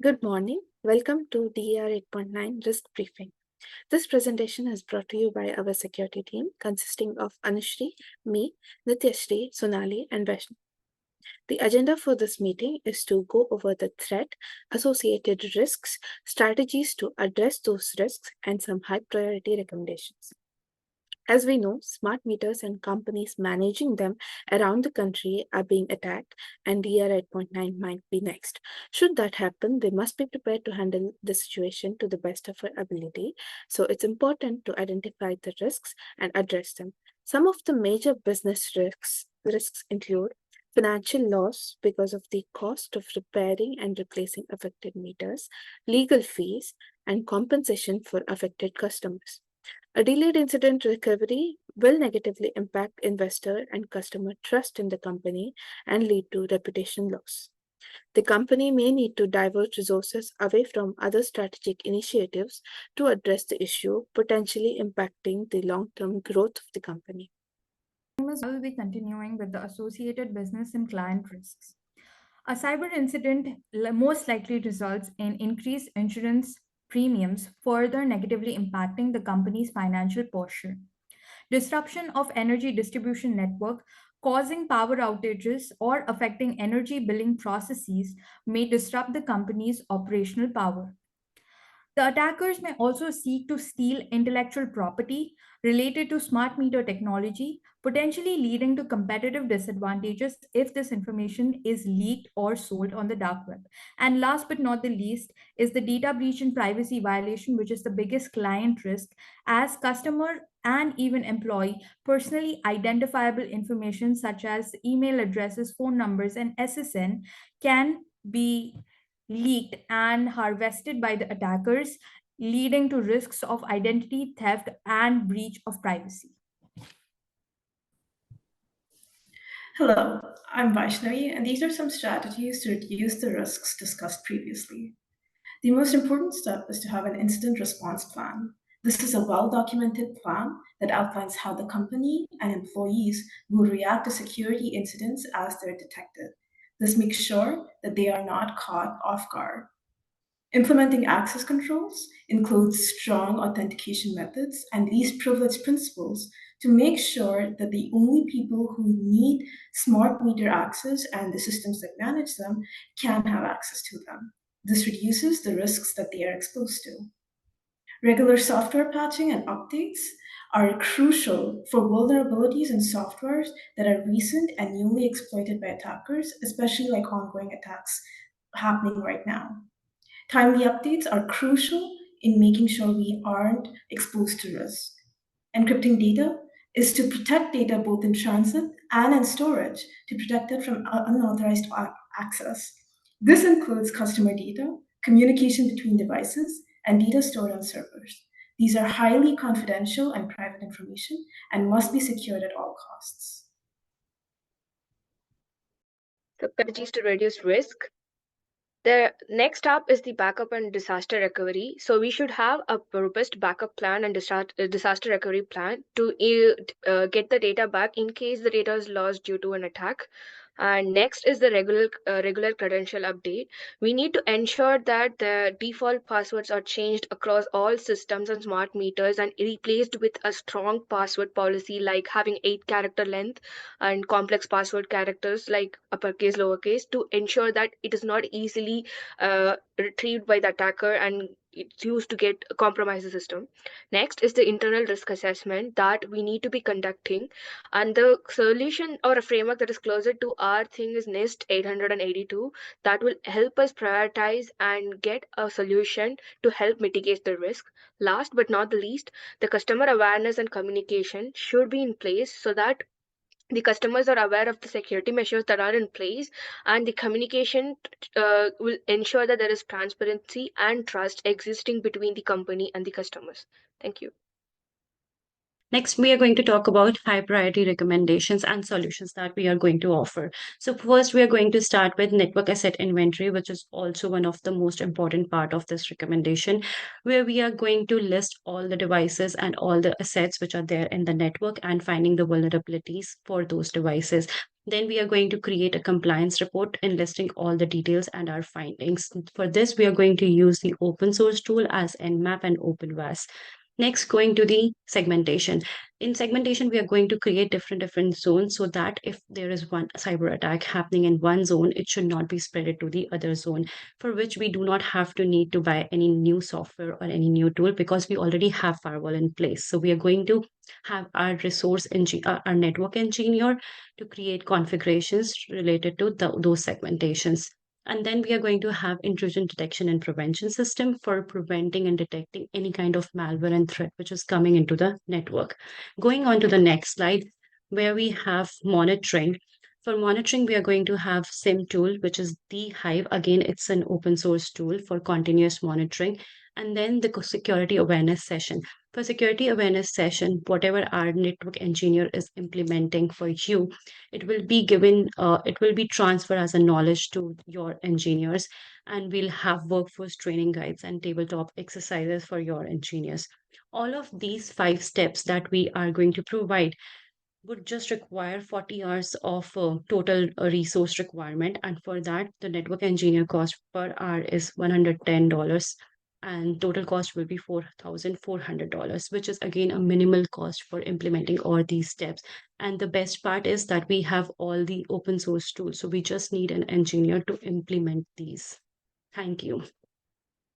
Good morning. Welcome to DER 8.9 Risk Briefing. This presentation is brought to you by our security team consisting of Anushri, me, Nityashri, Sonali, and Vaishnav. The agenda for this meeting is to go over the threat, associated risks, strategies to address those risks, and some high priority recommendations. As we know, smart meters and companies managing them around the country are being attacked, and DR 8.9 might be next. Should that happen, they must be prepared to handle the situation to the best of our ability. So it's important to identify the risks and address them. Some of the major business risks include financial loss because of the cost of repairing and replacing affected meters, legal fees, and compensation for affected customers. A delayed incident recovery will negatively impact investor and customer trust in the company and lead to reputation loss. The company may need to divert resources away from other strategic initiatives to address the issue, potentially impacting the long term growth of the company. I will be continuing with the associated business and client risks. A cyber incident most likely results in increased insurance premiums, further negatively impacting the company's financial posture. Disruption of energy distribution network causing power outages or affecting energy billing processes may disrupt the company's operational power. The attackers may also seek to steal intellectual property related to smart meter technology, potentially leading to competitive disadvantages if this information is leaked or sold on the dark web. And last but not the least is the data breach and privacy violation, which is the biggest client risk, as customer and even employee personally identifiable information such as email addresses, phone numbers, and SSN can be leaked and harvested by the attackers, leading to risks of identity theft and breach of privacy. Hello, I'm Vaishnavi, and these are some strategies to reduce the risks discussed previously. The most important step is to have an incident response plan. This is a well documented plan that outlines how the company and employees will react to security incidents as they're detected. This makes sure that they are not caught off guard. Implementing access controls includes strong authentication methods and least privilege principles to make sure that the only people who need smart meter access and the systems that manage them can have access to them. This reduces the risks that they are exposed to. Regular software patching and updates are crucial for vulnerabilities in softwares that are recent and newly exploited by attackers, especially like ongoing attacks happening right now. Timely updates are crucial in making sure we aren't exposed to risk. Encrypting data is to protect data both in transit and in storage to protect it from unauthorized access. This includes customer data, communication between devices, and data stored on servers. These are highly confidential and private information and must be secured at all costs. So strategies to reduce risk. The next up is the backup and disaster recovery. So we should have a robust backup plan and disaster recovery plan to get the data back in case the data is lost due to an attack. And next is the regular credential update. We need to ensure that the default passwords are changed across all systems and smart meters and replaced with a strong password policy like having 8-character length and complex password characters like uppercase, lowercase to ensure that it is not easily retrieved by the attacker and it's used to get compromise the system. Next is the internal risk assessment that we need to be conducting, and the solution or a framework that is closer to our thing is NIST 882 that will help us prioritize and get a solution to help mitigate the risk. Last but not the least, the customer awareness and communication should be in place so that the customers are aware of the security measures that are in place, and the communication will ensure that there is transparency and trust existing between the company and the customers. Thank you. Next, we are going to talk about high priority recommendations and solutions that we are going to offer. So first, we are going to start with network asset inventory, which is also one of the most important part of this recommendation, where we are going to list all the devices and all the assets which are there in the network and finding the vulnerabilities for those devices. Then we are going to create a compliance report enlisting all the details and our findings. For this, we are going to use the open source tool as Nmap and OpenVAS. Next, going to the segmentation. In segmentation, we are going to create different zones so that if there is one cyber attack happening in one zone, it should not be spread to the other zone, for which we do not have to need to buy any new software or any new tool because we already have firewall in place. So we are going to have our our network engineer to create configurations related to those segmentations. And then we are going to have intrusion detection and prevention system for preventing and detecting any kind of malware and threat which is coming into the network. Going on to the next slide, where we have monitoring. For monitoring, we are going to have SIM tool, which is the Hive. Again, it's an open source tool for continuous monitoring. And then the security awareness session. For security awareness session, whatever our network engineer is implementing for you, it will be transferred as a knowledge to your engineers, and we'll have workforce training guides and tabletop exercises for your engineers. All of these 5 steps that we are going to provide would just require 40 hours of total resource requirement. And for that, the network engineer cost per hour is $110, and total cost will be $4,400, which is again a minimal cost for implementing all these steps. And the best part is that we have all the open source tools. So we just need an engineer to implement these. Thank you.